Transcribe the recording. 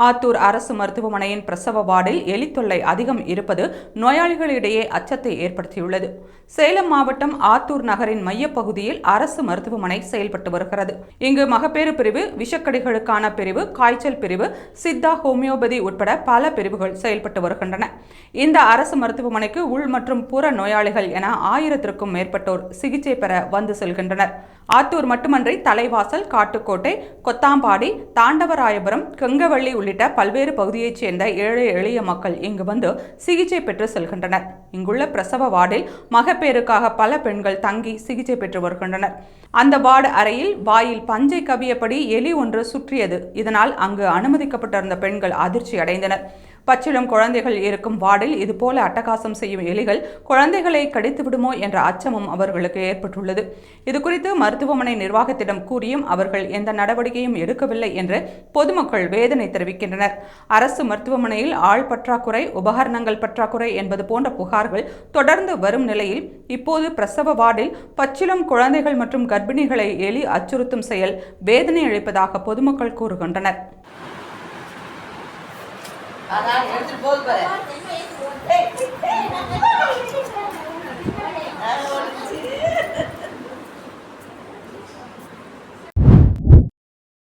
ஆத்தூர் அரசு மருத்துவமனையின் பிரசவ வார்டில் எலி தொல்லை அதிகம் இருப்பது நோயாளிகளிடையே அச்சத்தை ஏற்படுத்தியுள்ளது. சேலம் மாவட்டம் ஆத்தூர் நகரின் மையப்பகுதியில் அரசு மருத்துவமனை செயல்பட்டு வருகிறது. இங்கு மகப்பேறு பிரிவு, விஷக்கடிகளுக்கான பிரிவு, காய்ச்சல் பிரிவு, சித்தா, ஹோமியோபதி உட்பட பல பிரிவுகள் செயல்பட்டு வருகின்றன. இந்த அரசு மருத்துவமனைக்கு உள் மற்றும் புற நோயாளிகள் என 1000க்கும் மேற்பட்டோர் சிகிச்சை பெற வந்து செல்கின்றனர். ஆத்தூர் மட்டுமன்றி தலைவாசல், காட்டுக்கோட்டை, கொத்தாம்பாடி, தாண்டவராயபுரம், கெங்கவள்ளி உள்ளிட்ட பல்வேறு பகுதியைச் சேர்ந்த ஏழை எளிய மக்கள் இங்கு வந்து சிகிச்சை பெற்று செல்கின்றனர். இங்குள்ள பிரசவ வார்டில் மகப்பேறுக்காக பல பெண்கள் தங்கி சிகிச்சை பெற்று வருகின்றனர். அந்த வார்டு அறையில் வாயில் பஞ்சை கவியபடி எலி ஒன்று சுற்றியது. இதனால் அங்கு அனுமதிக்கப்பட்டிருந்த பெண்கள் அதிர்ச்சி அடைந்தனர். பச்சிளம் குழந்தைகள் இருக்கும் வார்டில் இதுபோல அட்டகாசம் செய்யும் எலிகள் குழந்தைகளை கடித்து விடுமோ என்ற அச்சமும் அவர்களுக்கு ஏற்பட்டுள்ளது. இதுகுறித்து மருத்துவமனை நிர்வாகத்திடம் கூறியும் அவர்கள் எந்த நடவடிக்கையும் எடுக்கவில்லை என்று பொதுமக்கள் வேதனை தெரிவிக்கின்றனர். அரசு மருத்துவமனையில் ஆள் பற்றாக்குறை, உபகரணங்கள் பற்றாக்குறை என்பது போன்ற புகார்கள் தொடர்ந்து வரும் நிலையில் இப்போது பிரசவ வார்டில் பச்சிளம் குழந்தைகள் மற்றும் கர்ப்பிணிகளை எலி அச்சுறுத்தும் செயல் வேதனை அளிப்பதாக பொதுமக்கள் கூறுகின்றனர். அதான் எடுத்து போது பாரு.